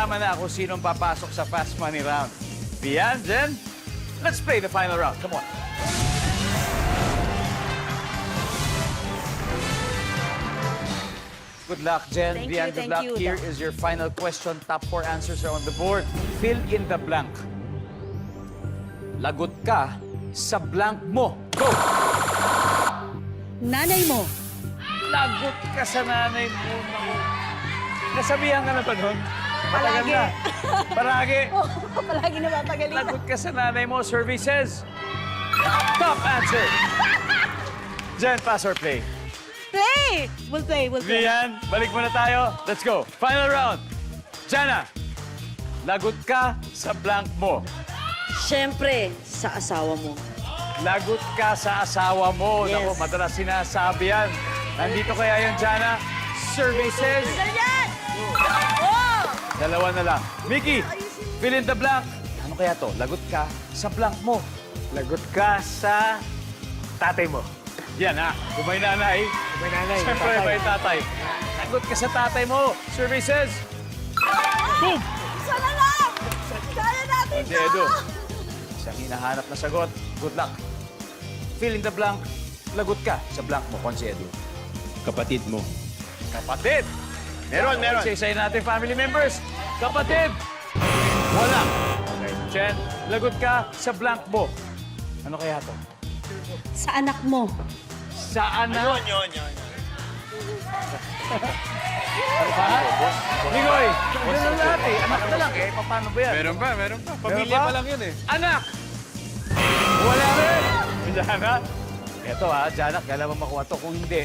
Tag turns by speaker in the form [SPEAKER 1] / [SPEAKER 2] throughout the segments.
[SPEAKER 1] malalaman na kung sinong papasok sa Fast Money Round. Bian, Jen, let's play the final round. Come on. Good luck, Jen.
[SPEAKER 2] Thank
[SPEAKER 1] Bian,
[SPEAKER 2] you,
[SPEAKER 1] good
[SPEAKER 2] thank
[SPEAKER 1] luck.
[SPEAKER 2] you.
[SPEAKER 1] Here is your final question. Top 4 answers are on the board. Fill in the blank. Lagot ka sa blank mo. Go!
[SPEAKER 2] Nanay mo.
[SPEAKER 1] Lagot ka sa nanay mo. Nasabihan ka na ba nun? Matagal
[SPEAKER 2] Palagi.
[SPEAKER 1] na. Palagi.
[SPEAKER 2] Oh, palagi napapagaling.
[SPEAKER 1] Lagot ka sa nanay mo. Survey says, top answer. Jen, pass or play?
[SPEAKER 2] Play! We'll play, we'll play.
[SPEAKER 1] Vian, balik muna tayo. Let's go. Final round. Jana, lagot ka sa blank mo.
[SPEAKER 3] Siyempre, sa asawa mo.
[SPEAKER 1] Lagot ka sa asawa mo.
[SPEAKER 3] Yes.
[SPEAKER 1] Naku, madalas sinasabi yan. Nandito kaya yung Jana. Survey says,
[SPEAKER 2] Ganyan! Oh!
[SPEAKER 1] dalawa na lang. Mickey, fill in the blank. Ano kaya to? Lagot ka sa blank mo.
[SPEAKER 4] Lagot ka sa tatay mo.
[SPEAKER 1] Yan ha. Kung may nanay,
[SPEAKER 4] May nanay.
[SPEAKER 1] siyempre may tatay. Lagot ka sa tatay mo. Survey says, boom!
[SPEAKER 2] Sana lang! Kaya natin
[SPEAKER 1] Si Edu. Isang hinahanap na sagot. Good luck. Fill in the blank. Lagot ka sa blank mo, Konsi Edu.
[SPEAKER 5] Kapatid mo.
[SPEAKER 1] Kapatid. Meron. Isa-isayin natin family members. Kapatid. Wala. Okay. Chen, lagot ka sa blank mo. Ano kaya to?
[SPEAKER 2] Sa anak mo.
[SPEAKER 1] Sa anak. Ano ba? Ligoy, ganun lahat eh. Anak na lang eh. Paano ba yan?
[SPEAKER 5] Meron pa. Pamilya
[SPEAKER 1] Meron pa?
[SPEAKER 5] pa lang yun eh.
[SPEAKER 1] Anak! Wala rin! Jana? Eto ha, Jana, kailan mo makuha to? Kung hindi,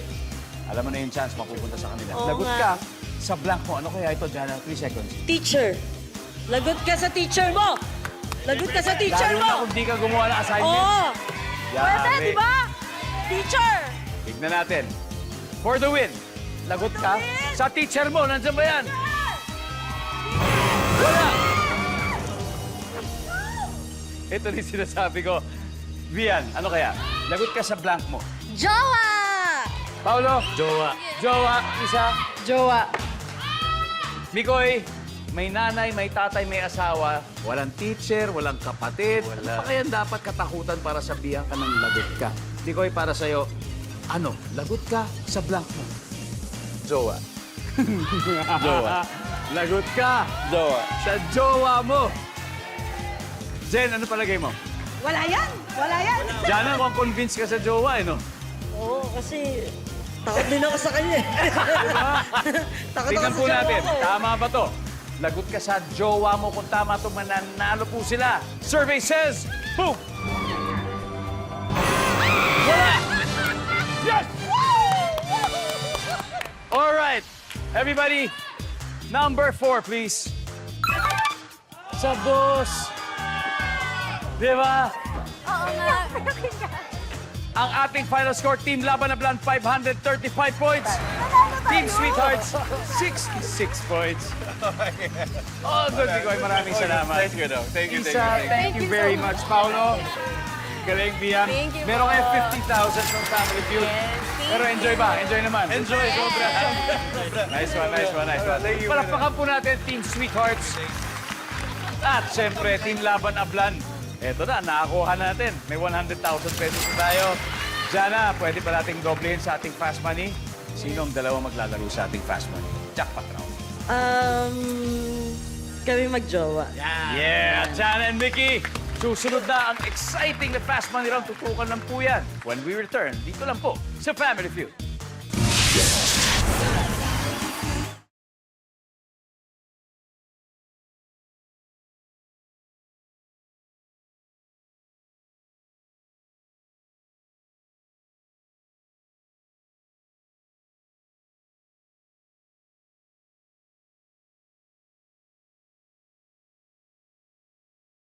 [SPEAKER 1] alam mo na yung chance mapupunta sa kanila.
[SPEAKER 3] Oo
[SPEAKER 1] Lagot
[SPEAKER 3] nga.
[SPEAKER 1] ka sa blank mo. Ano kaya ito, Jana? 3 seconds.
[SPEAKER 3] Teacher. Lagot ka sa teacher mo. Lagot ka sa teacher
[SPEAKER 1] Lalo na
[SPEAKER 3] mo.
[SPEAKER 1] kung di ka gumawa ng assignment.
[SPEAKER 3] Oo.
[SPEAKER 2] Pwede, di ba? Teacher!
[SPEAKER 1] Tignan natin. For the win, lagot ka sa teacher mo. Nandiyan ba yan? Wala! Ito rin sinasabi ko. Vian, ano kaya? Lagot ka sa blank mo.
[SPEAKER 2] Jowa!
[SPEAKER 1] Paolo?
[SPEAKER 5] Jowa.
[SPEAKER 1] Jowa, isa.
[SPEAKER 3] Jowa.
[SPEAKER 1] Mikoy, may nanay, may tatay, may asawa. Walang teacher, walang kapatid. Wala. Pa kaya dapat katakutan para sabihan ka ng lagot ka? Mikoy, para sa'yo, ano? Lagot ka sa blank mo.
[SPEAKER 5] Jowa.
[SPEAKER 1] Jowa. Lagot ka
[SPEAKER 5] Jowa.
[SPEAKER 1] sa jowa mo. Jen, ano palagay mo?
[SPEAKER 2] Wala yan! Wala yan!
[SPEAKER 1] Jana, kung convince ka sa jowa, eh, no?
[SPEAKER 3] Oo, kasi takot din ako sa kanya. Takot
[SPEAKER 1] Tingnan
[SPEAKER 3] ako
[SPEAKER 1] po
[SPEAKER 3] sa
[SPEAKER 1] natin,
[SPEAKER 3] jowa ko.
[SPEAKER 1] tama ba to? Lagot ka sa jowa mo kung tama to, mananalo po sila. Survey says, boom! Wala! Yes! All right, everybody, number 4, please. Sa boss. Di ba?
[SPEAKER 2] Oo nga.
[SPEAKER 1] Ang ating final score, Team Laban na Blan, 535 points. Team Sweethearts, 66 points. Oh, good, Mikoy. Maraming salamat.
[SPEAKER 5] Thank you, daw. Thank you,
[SPEAKER 1] Isa, thank you very much, Paolo. Galing, Bian.
[SPEAKER 2] Thank you
[SPEAKER 1] Meron
[SPEAKER 2] po.
[SPEAKER 1] kayo 50,000 from Family Feud. Pero enjoy ba? Enjoy naman.
[SPEAKER 5] Enjoy, sobra.
[SPEAKER 1] Nice one.
[SPEAKER 5] Thank you.
[SPEAKER 1] Palakpakan po natin, Team Sweethearts. At siyempre, Team Laban Ablan. Eto na, nakakuha natin. May 100,000 pesos na tayo. Jana, pwede pa nating doblehin sa ating Fast Money. Sinong dalawa maglalaro sa ating Fast Money? Jackpot round.
[SPEAKER 3] Kami magjowa.
[SPEAKER 1] Yeah! Jana and Mickey, susunod na ang exciting na Fast Money round. Tutukan lang po yan. When we return, dito lang po sa Family Feud.